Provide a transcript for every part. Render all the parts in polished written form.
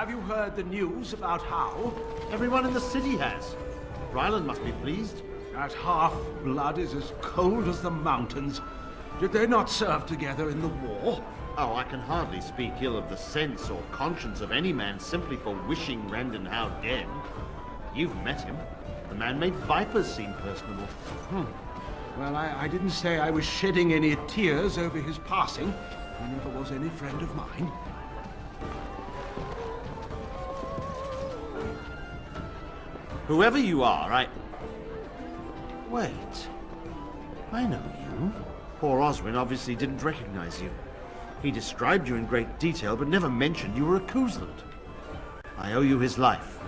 Have you heard the news about how? Everyone in the city has. Ryland must be pleased. That half-blood is as cold as the mountains. Did they not serve together in the war? Oh, I can hardly speak ill of the sense or conscience of any man simply for wishing Randenhow dead. You've met him. The man made vipers seem personable. Well, I didn't say I was shedding any tears over his passing. He never was any friend of mine. Whoever you are, Wait. I know you. Poor Oswin obviously didn't recognize you. He described you in great detail, but never mentioned you were a Cousland. I owe you his life.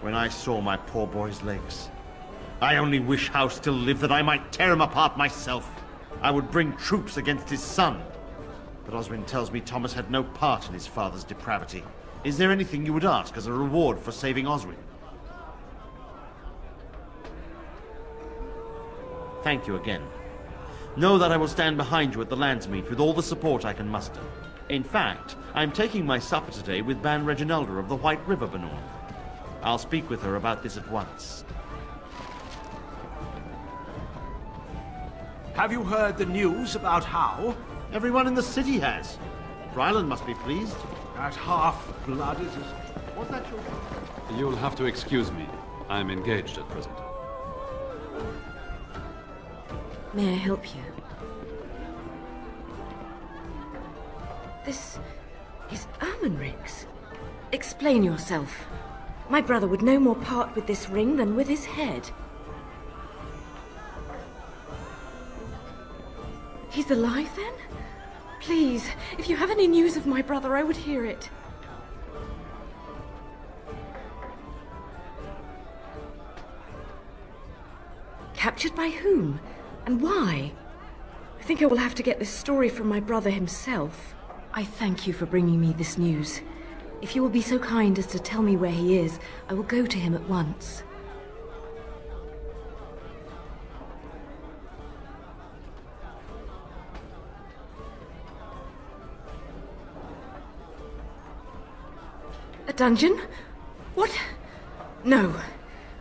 When I saw my poor boy's legs, I only wish Howe still lived that I might tear him apart myself. I would bring troops against his son. But Oswin tells me Thomas had no part in his father's depravity. Is there anything you would ask as a reward for saving Oswin? Thank you again. Know that I will stand behind you at the Landsmeet with all the support I can muster. In fact, I am taking my supper today with Ban Reginalda of the White River Benorn. I'll speak with her about this at once. Have you heard the news about how? Everyone in the city has. Ryland must be pleased. That half-blood is as... Was that your... You'll have to excuse me. I'm engaged at present. May I help you? This is Ermenric's. Explain yourself. My brother would no more part with this ring than with his head. He's alive then? Please, if you have any news of my brother, I would hear it. Captured by whom? And why? I think I will have to get this story from my brother himself. I thank you for bringing me this news. If you will be so kind as to tell me where he is, I will go to him at once. A dungeon? What? No.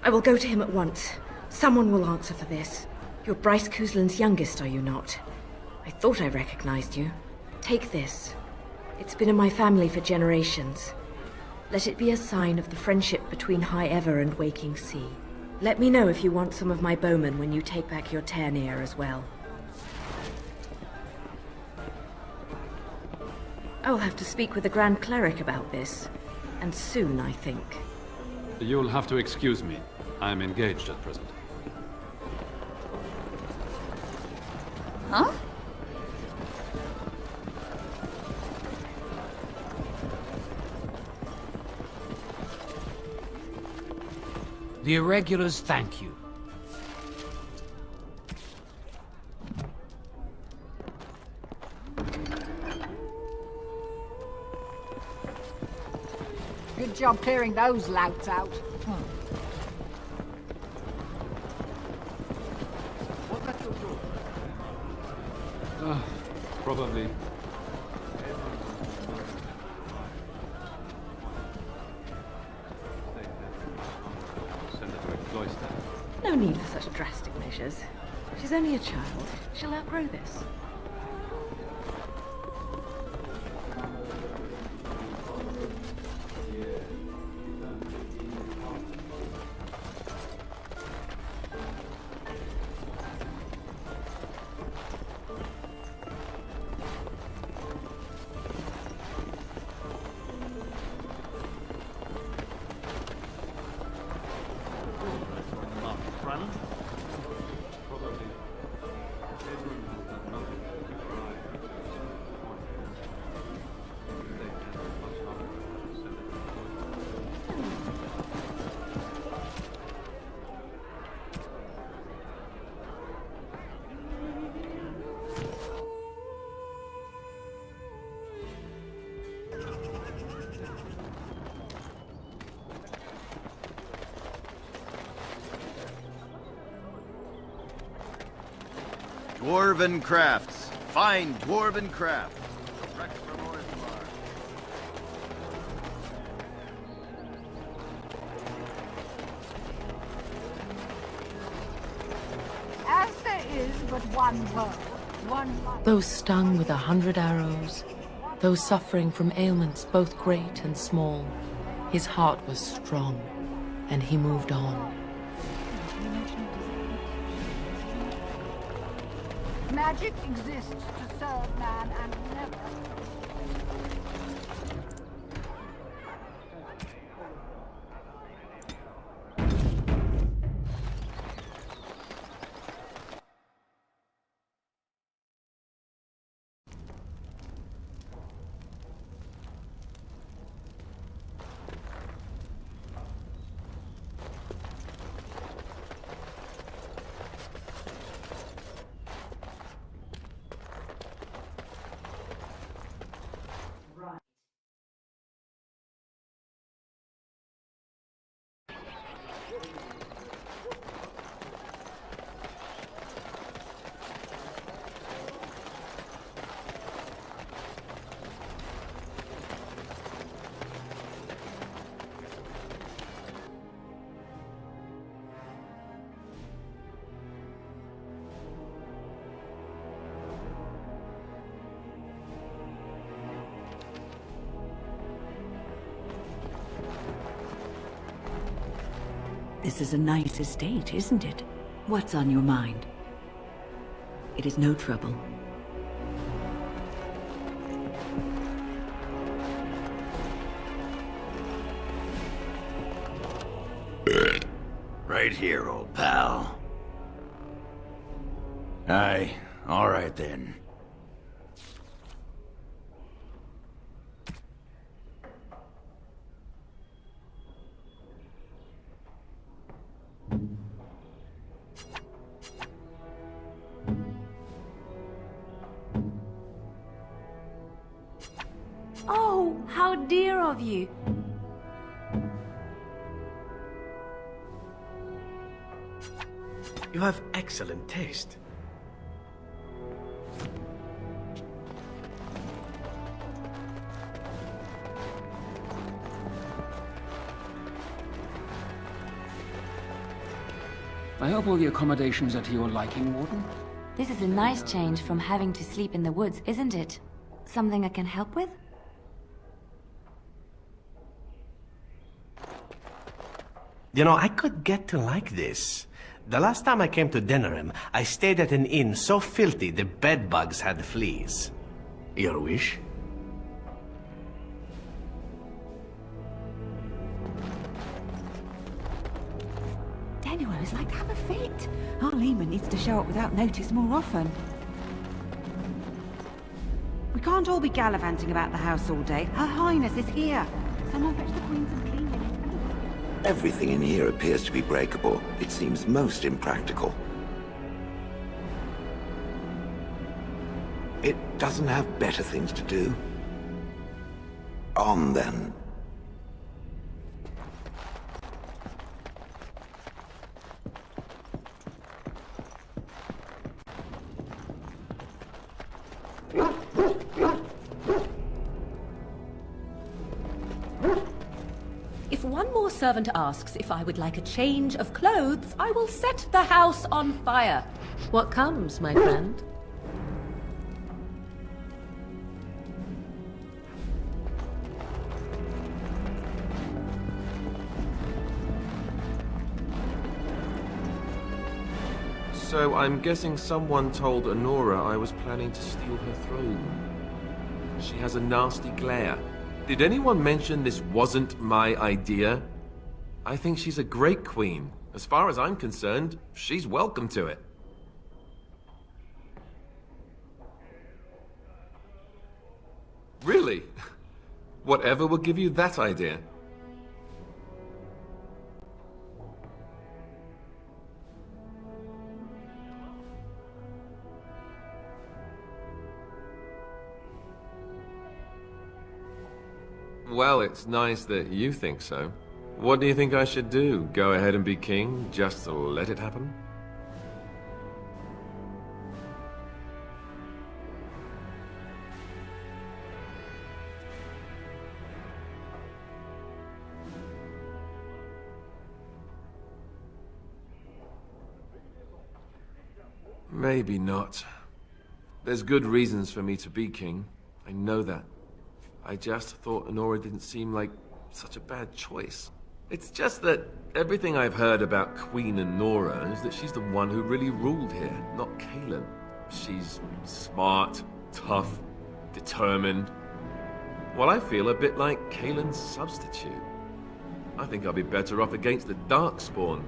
I will go to him at once. Someone will answer for this. You're Bryce Cousland's youngest, are you not? I thought I recognized you. Take this. It's been in my family for generations. Let it be a sign of the friendship between High Ever and Waking Sea. Let me know if you want some of my bowmen when you take back your Tairneer as well. I will have to speak with the Grand Cleric about this. And soon, I think. You'll have to excuse me. I'm engaged at present. Huh? The Irregulars thank you. Good job clearing those louts out. Probably. Send her to a cloister. No need for such drastic measures. She's only a child. She'll outgrow this. Dwarven crafts. Fine dwarven craft. is but one world, one life. Those stung with 100 arrows, those suffering from ailments both great and small, his heart was strong, and he moved on. Magic exists to serve man and never. This is a nice estate, isn't it? What's on your mind? It is no trouble. Right here, old pal. Aye, all right then. Oh, how dear of you. You have excellent taste. I hope all the accommodations are to your liking, Warden. This is a nice change from having to sleep in the woods, isn't it? Something I can help with? You know, I could get to like this. The last time I came to Denerim, I stayed at an inn so filthy the bedbugs had fleas. Your wish? Denuo is like to have a fit. Our Lehman needs to show up without notice more often. We can't all be gallivanting about the house all day. Her Highness is here. Someone fetch the Queen some clean linen. Everything in here appears to be breakable. It seems most impractical. It doesn't have better things to do. On then. If one more servant asks if I would like a change of clothes, I will set the house on fire. What comes, my friend? So I'm guessing someone told Honora I was planning to steal her throne. She has a nasty glare. Did anyone mention this wasn't my idea? I think she's a great queen. As far as I'm concerned, she's welcome to it. Really? Whatever will give you that idea? Well, it's nice that you think so. What do you think I should do? Go ahead and be king, just to let it happen? Maybe not. There's good reasons for me to be king. I know that. I just thought Honora didn't seem like such a bad choice. It's just that everything I've heard about Queen Honora is that she's the one who really ruled here, not Cailan. She's smart, tough, determined. Well, I feel a bit like Cailan's substitute. I think I'll be better off against the Darkspawn.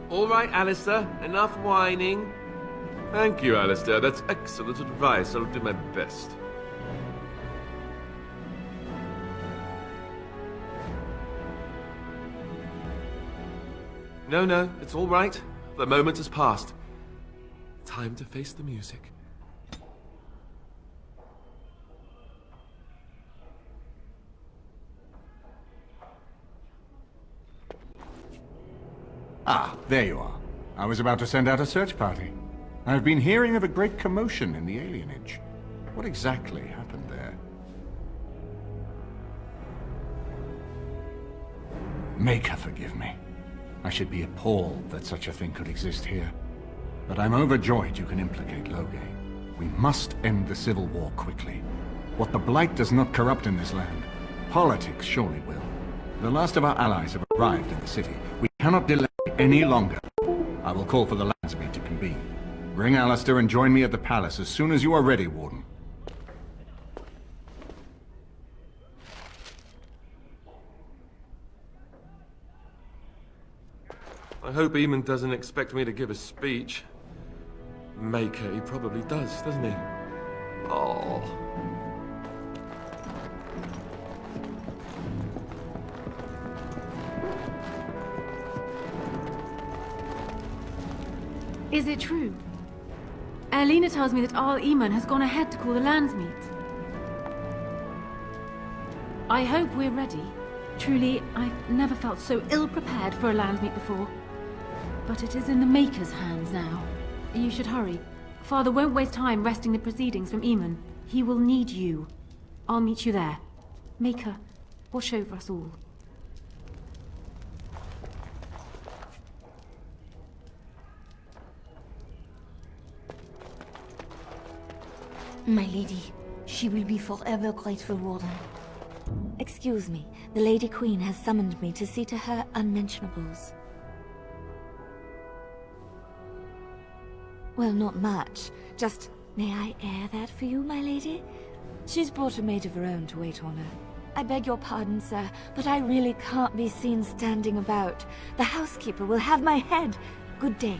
All right, Alistair, enough whining. Thank you, Alistair. That's excellent advice. I'll do my best. No, it's all right. The moment has passed. Time to face the music. Ah, there you are. I was about to send out a search party. I've been hearing of a great commotion in the alienage. What exactly happened there? Make her forgive me. I should be appalled that such a thing could exist here. But I'm overjoyed you can implicate Loghain. We must end the civil war quickly. What the Blight does not corrupt in this land, politics surely will. The last of our allies have arrived in the city. We cannot delay any longer. I will call for the Landsmeet to convene. Bring Alistair and join me at the palace as soon as you are ready, Warden. I hope Eamon doesn't expect me to give a speech. Maker, he probably does, doesn't he? Oh. Is it true? Elena tells me that Arl Eamon has gone ahead to call the Landsmeet. I hope we're ready. Truly, I've never felt so ill-prepared for a Landsmeet before. But it is in the Maker's hands now. You should hurry. Father won't waste time wresting the proceedings from Eamon. He will need you. I'll meet you there. Maker, watch over us all. My lady, she will be forever grateful, Warden. Excuse me, the Lady Queen has summoned me to see to her unmentionables. Well, not much. Just, may I air that for you, my lady? She's brought a maid of her own to wait on her. I beg your pardon, sir, but I really can't be seen standing about. The housekeeper will have my head. Good day.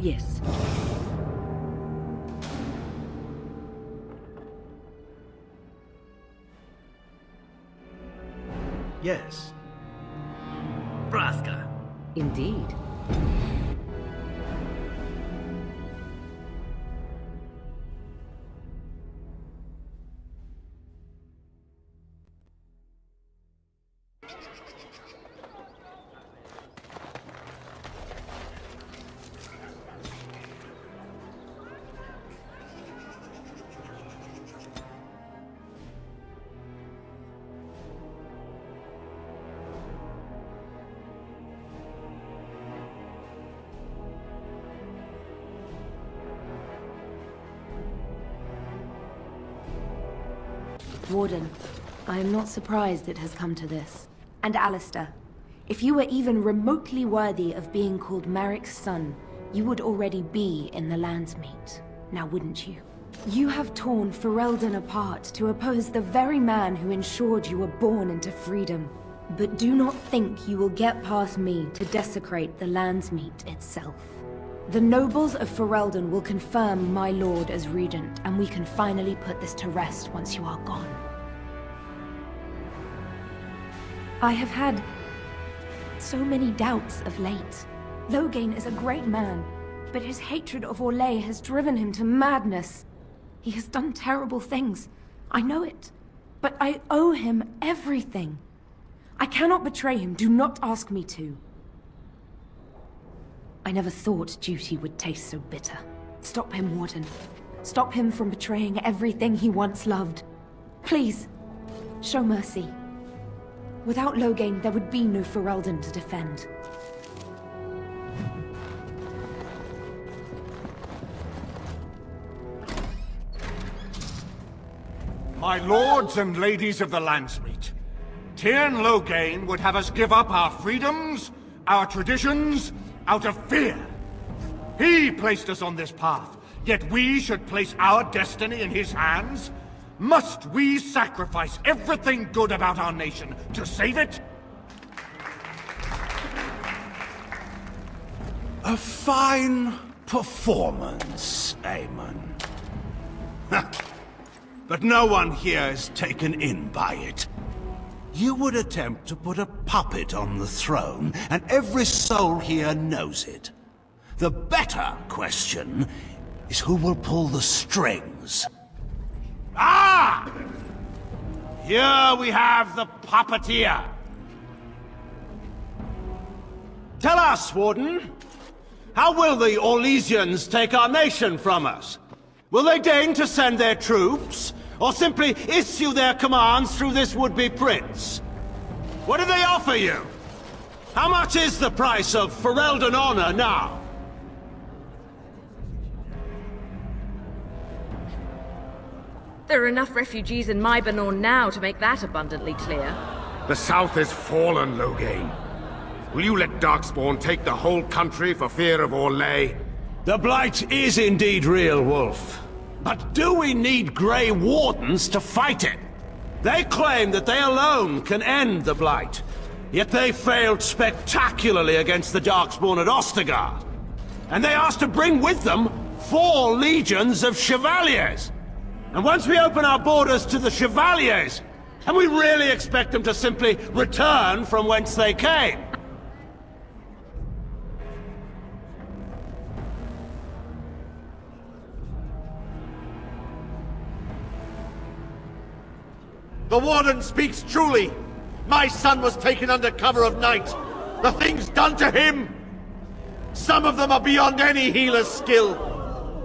Yes. Yes. Braska. Indeed. Warden, I am not surprised it has come to this. And Alistair, if you were even remotely worthy of being called Merrick's son, you would already be in the Landsmeet, now wouldn't you? You have torn Ferelden apart to oppose the very man who ensured you were born into freedom. But do not think you will get past me to desecrate the Landsmeet itself. The nobles of Ferelden will confirm my lord as regent, and we can finally put this to rest once you are gone. I have had so many doubts of late. Loghain is a great man, but his hatred of Orlais has driven him to madness. He has done terrible things. I know it. But I owe him everything. I cannot betray him. Do not ask me to. I never thought duty would taste so bitter. Stop him, Warden. Stop him from betraying everything he once loved. Please, show mercy. Without Loghain, there would be no Ferelden to defend. My lords and ladies of the Landsmeet, Tyrn Loghain would have us give up our freedoms, our traditions, out of fear. He placed us on this path, yet we should place our destiny in his hands? Must we sacrifice everything good about our nation to save it? A fine performance, Aemon. But no one here is taken in by it. You would attempt to put a puppet on the throne, and every soul here knows it. The better question is who will pull the strings. Ah! Here we have the puppeteer. Tell us, Warden. How will the Orlesians take our nation from us? Will they deign to send their troops, or simply issue their commands through this would-be prince? What do they offer you? How much is the price of Ferelden honor now? There are enough refugees in Mybanor now to make that abundantly clear. The South has fallen, Loghain. Will you let Darkspawn take the whole country for fear of Orlais? The Blight is indeed real, Wolf. But do we need Grey Wardens to fight it? They claim that they alone can end the Blight, yet they failed spectacularly against the Darkspawn at Ostergard. And they asked to bring with them 4 legions of Chevaliers. And once we open our borders to the Chevaliers, and we really expect them to simply return from whence they came? The Warden speaks truly. My son was taken under cover of night. The things done to him, some of them are beyond any healer's skill.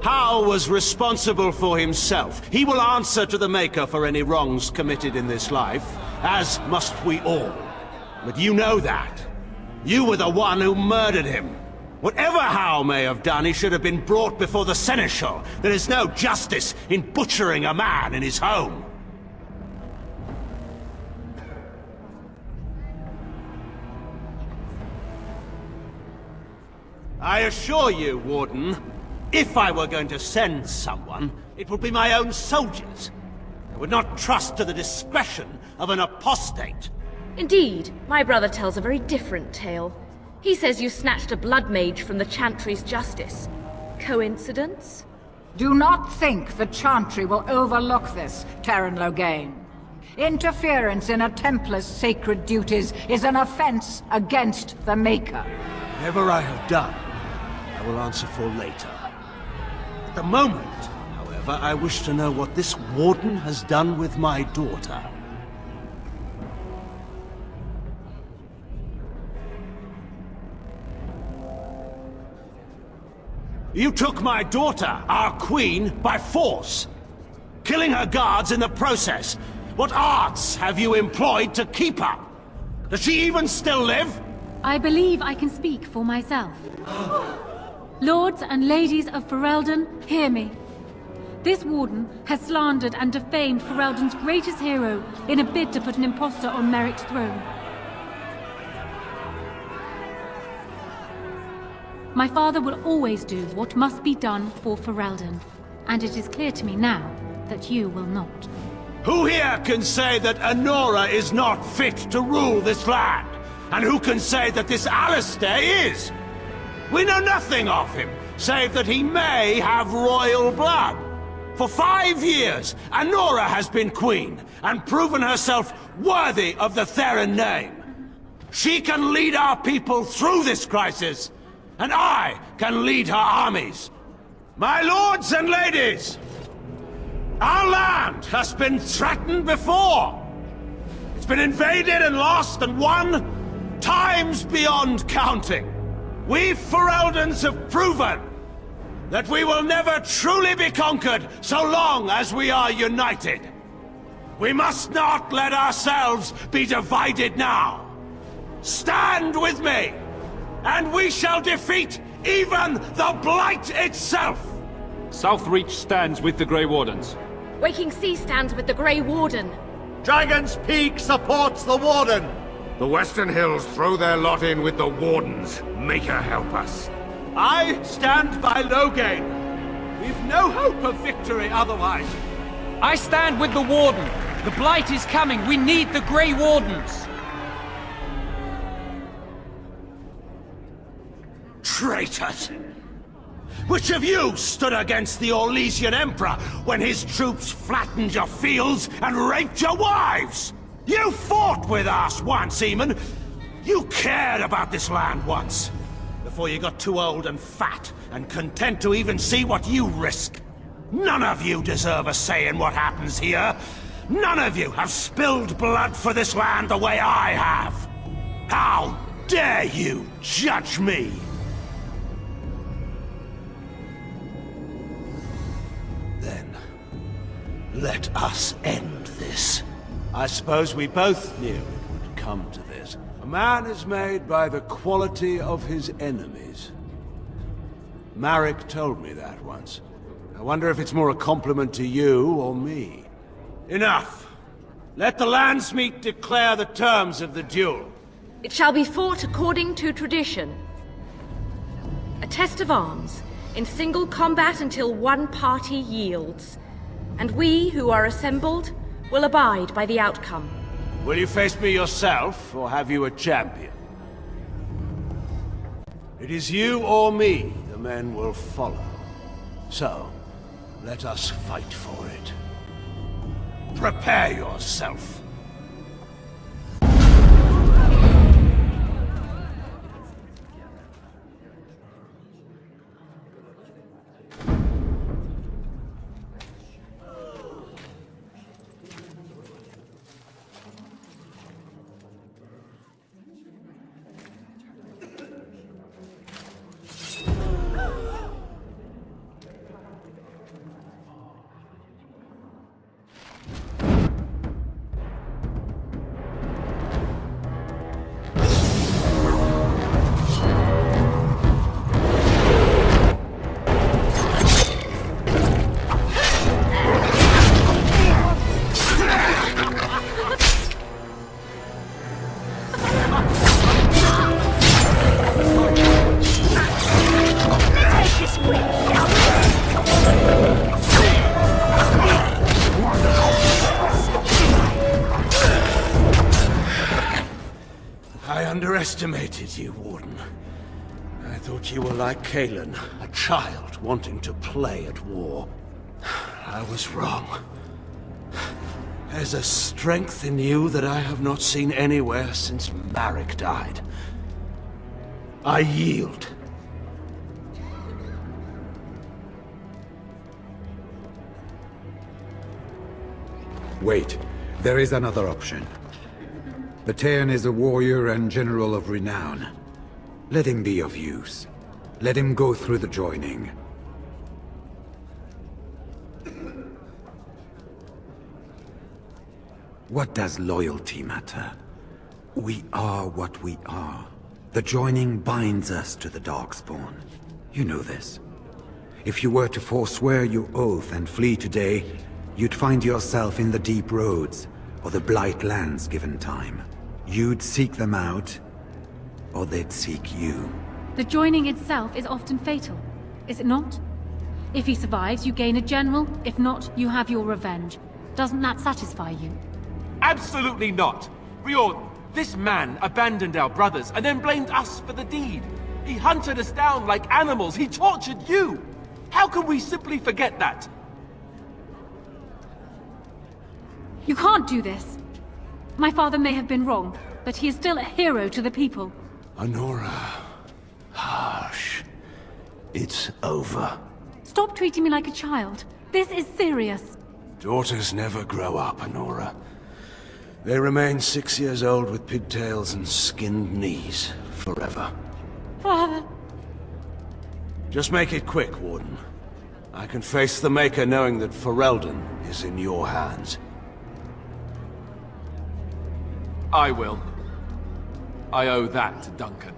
Hal was responsible for himself. He will answer to the Maker for any wrongs committed in this life, as must we all. But you know that. You were the one who murdered him. Whatever Hal may have done, he should have been brought before the Seneschal. There is no justice in butchering a man in his home. I assure you, Warden, if I were going to send someone, it would be my own soldiers. I would not trust to the discretion of an apostate. Indeed, my brother tells a very different tale. He says you snatched a blood mage from the Chantry's justice. Coincidence? Do not think the Chantry will overlook this, Tyrn Loghain. Interference in a Templar's sacred duties is an offense against the Maker. Whatever I have done, I will answer for later. At the moment, however, I wish to know what this Warden has done with my daughter. You took my daughter, our queen, by force, killing her guards in the process. What arts have you employed to keep her? Does she even still live? I believe I can speak for myself. Lords and ladies of Ferelden, hear me. This Warden has slandered and defamed Ferelden's greatest hero in a bid to put an impostor on Merrick's throne. My father will always do what must be done for Ferelden, and it is clear to me now that you will not. Who here can say that Anora is not fit to rule this land? And who can say that this Alistair is? We know nothing of him, save that he may have royal blood. For 5 years, Anora has been queen, and proven herself worthy of the Theron name. She can lead our people through this crisis, and I can lead her armies. My lords and ladies, our land has been threatened before. It's been invaded and lost and won times beyond counting. We Fereldans have proven that we will never truly be conquered so long as we are united. We must not let ourselves be divided now. Stand with me, and we shall defeat even the Blight itself! Southreach stands with the Grey Wardens. Waking Sea stands with the Grey Warden. Dragon's Peak supports the Warden! The Western Hills throw their lot in with the Wardens. Make her help us. I stand by Loghain. We've no hope of victory otherwise. I stand with the Warden. The Blight is coming. We need the Grey Wardens. Traitors! Which of you stood against the Orlesian Emperor when his troops flattened your fields and raped your wives? You fought with us once, seaman. You cared about this land once, before you got too old and fat and content to even see what you risk. None of you deserve a say in what happens here. None of you have spilled blood for this land the way I have. How dare you judge me? Then, let us end this. I suppose we both knew it would come to this. A man is made by the quality of his enemies. Marek told me that once. I wonder if it's more a compliment to you or me. Enough! Let the Landsmeet declare the terms of the duel. It shall be fought according to tradition. A test of arms, in single combat until one party yields. And we, who are assembled, will abide by the outcome. Will you face me yourself, or have you a champion? It is you or me the men will follow. So, let us fight for it. Prepare yourself. Underestimated you, Warden. I thought you were like Kalen, a child wanting to play at war. I was wrong. There's a strength in you that I have not seen anywhere since Marek died. I yield. Wait, there is another option. The Terran is a warrior and general of renown. Let him be of use. Let him go through the joining. What does loyalty matter? We are what we are. The joining binds us to the Darkspawn. You know this. If you were to forswear your oath and flee today, you'd find yourself in the Deep Roads, or the Blight Lands given time. You'd seek them out, or they'd seek you. The joining itself is often fatal, is it not? If he survives, you gain a general. If not, you have your revenge. Doesn't that satisfy you? Absolutely not! Riordan, this man abandoned our brothers and then blamed us for the deed. He hunted us down like animals. He tortured you! How can we simply forget that? You can't do this. My father may have been wrong, that he is still a hero to the people. Honora. Hush. It's over. Stop treating me like a child. This is serious. Daughters never grow up, Honora. They remain 6 years old with pigtails and skinned knees forever. Father. Just make it quick, Warden. I can face the Maker knowing that Ferelden is in your hands. I will. I owe that to Duncan.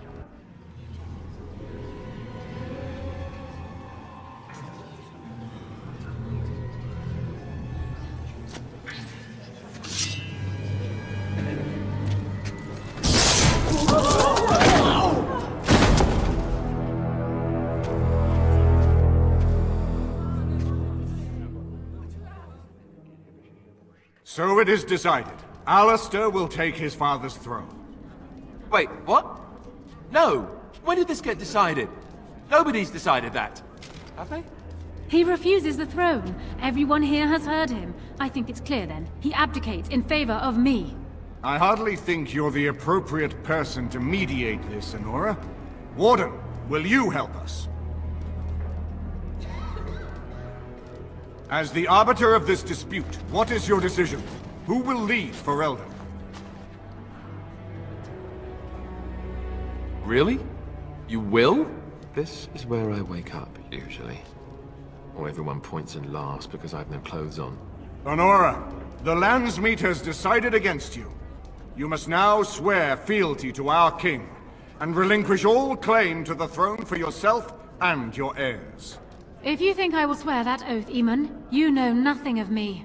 So it is decided. Alistair will take his father's throne. Wait, what? No! When did this get decided? Nobody's decided that. Have they? He refuses the throne. Everyone here has heard him. I think it's clear then. He abdicates in favor of me. I hardly think you're the appropriate person to mediate this, Honora. Warden, will you help us? As the arbiter of this dispute, what is your decision? Who will lead Ferelden? Really? You will? This is where I wake up, usually. Or everyone points and laughs because I've no clothes on. Honora, the Landsmeet has decided against you. You must now swear fealty to our king, and relinquish all claim to the throne for yourself and your heirs. If you think I will swear that oath, Eamon, you know nothing of me.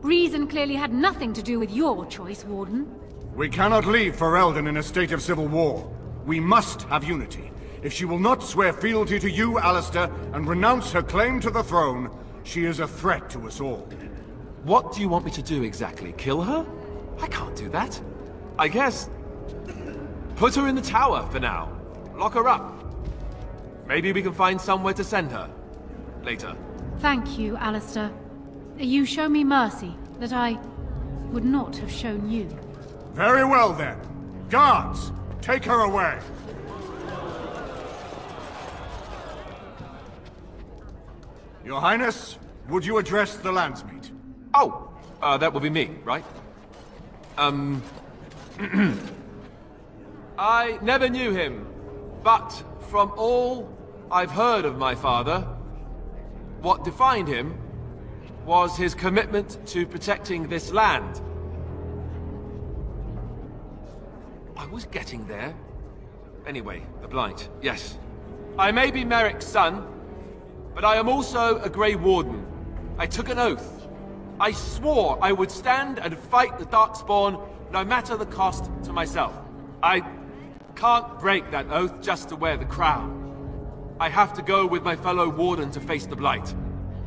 Reason clearly had nothing to do with your choice, Warden. We cannot leave Ferelden in a state of civil war. We must have unity. If she will not swear fealty to you, Alistair, and renounce her claim to the throne, she is a threat to us all. What do you want me to do exactly? Kill her? I can't do that. I guess... put her in the tower for now. Lock her up. Maybe we can find somewhere to send her. Later. Thank you, Alistair. You show me mercy that I would not have shown you. Very well then. Guards, take her away. Your Highness, would you address the Landsmeet? Oh, that will be me, right? I never knew him, but from all I've heard of my father, what defined him was his commitment to protecting this land. I was getting there. Anyway, the Blight, yes. I may be Merrick's son, but I am also a Grey Warden. I took an oath. I swore I would stand and fight the Darkspawn, no matter the cost to myself. I can't break that oath just to wear the crown. I have to go with my fellow Warden to face the Blight.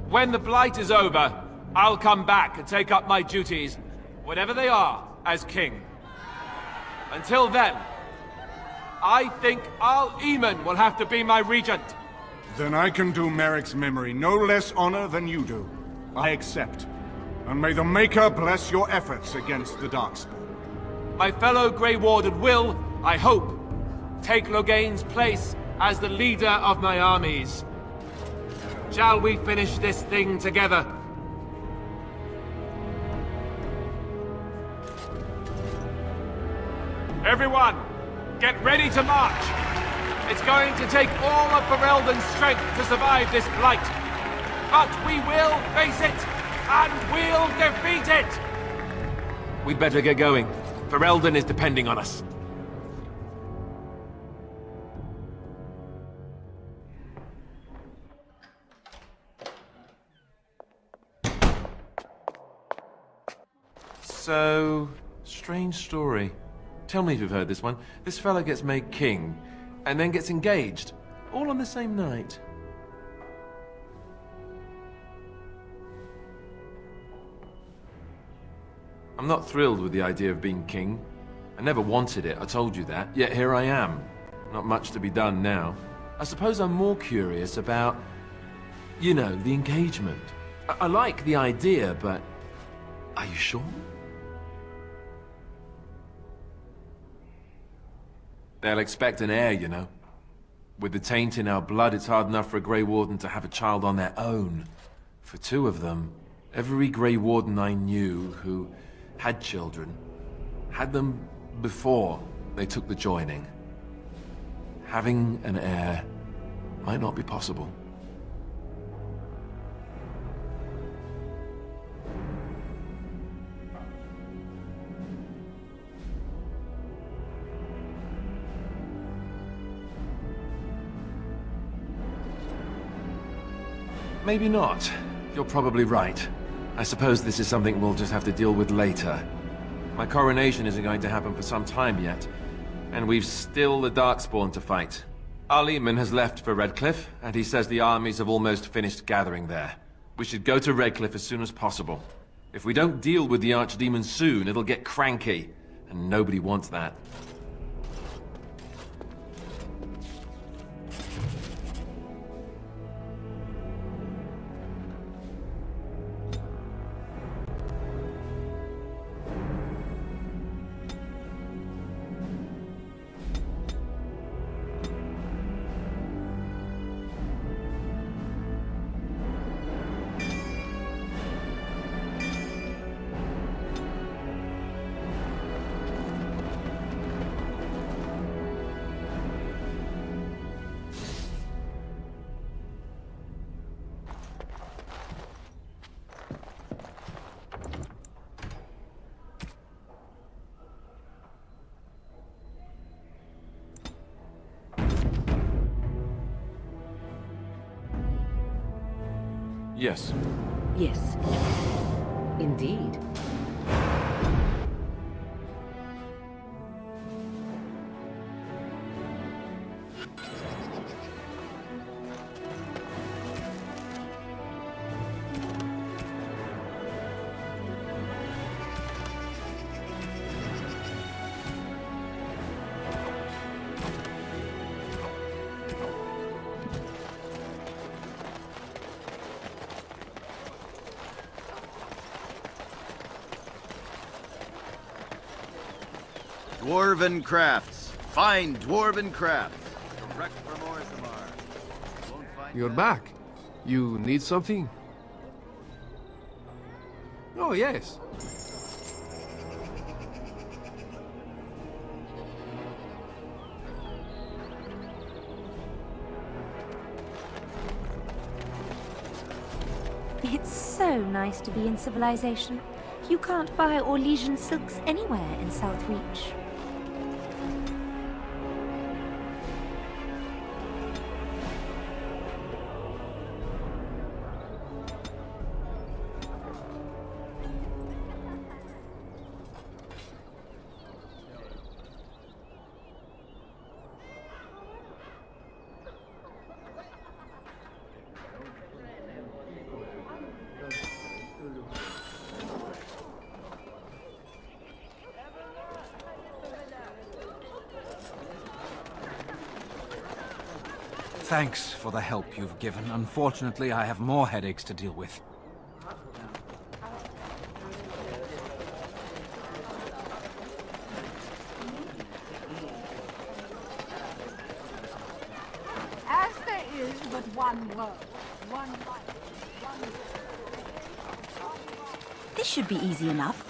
When the Blight is over, I'll come back and take up my duties, whatever they are, as king. Until then, I think Eamon will have to be my regent. Then I can do Merrick's memory no less honor than you do. I accept. And may the Maker bless your efforts against the Darkspawn. My fellow Grey Warden will, I hope, take Loghain's place as the leader of my armies. Shall we finish this thing together? Everyone, get ready to march! It's going to take all of Ferelden's strength to survive this Blight. But we will face it, and we'll defeat it! We'd better get going. Ferelden is depending on us. So, strange story. Tell me if you've heard this one. This fella gets made king, and then gets engaged, all on the same night. I'm not thrilled with the idea of being king. I never wanted it, I told you that, yet here I am. Not much to be done now. I suppose I'm more curious about, you know, the engagement. I like the idea, but Are you sure? They'll expect an heir, you know. With the taint in our blood, it's hard enough for a Grey Warden to have a child on their own. For two of them, every Grey Warden I knew who had children had them before they took the joining. Having an heir might not be possible. Maybe not. You're probably right. I suppose this is something we'll just have to deal with later. My coronation isn't going to happen for some time yet, and we've still the Darkspawn to fight. Our leadman has left for Redcliffe, and he says the armies have almost finished gathering there. We should go to Redcliffe as soon as possible. If we don't deal with the Archdemon soon, it'll get cranky, and nobody wants that. Yes. Yes. Indeed. Dwarven crafts. Fine dwarven crafts. Direct from Orzammar. You're back. You need something? Oh, yes. It's so nice to be in civilization. You can't buy Orlesian silks anywhere in Southreach. Thanks for the help you've given. Unfortunately, I have more headaches to deal with. As there is but one world, one life, one... This should be easy enough.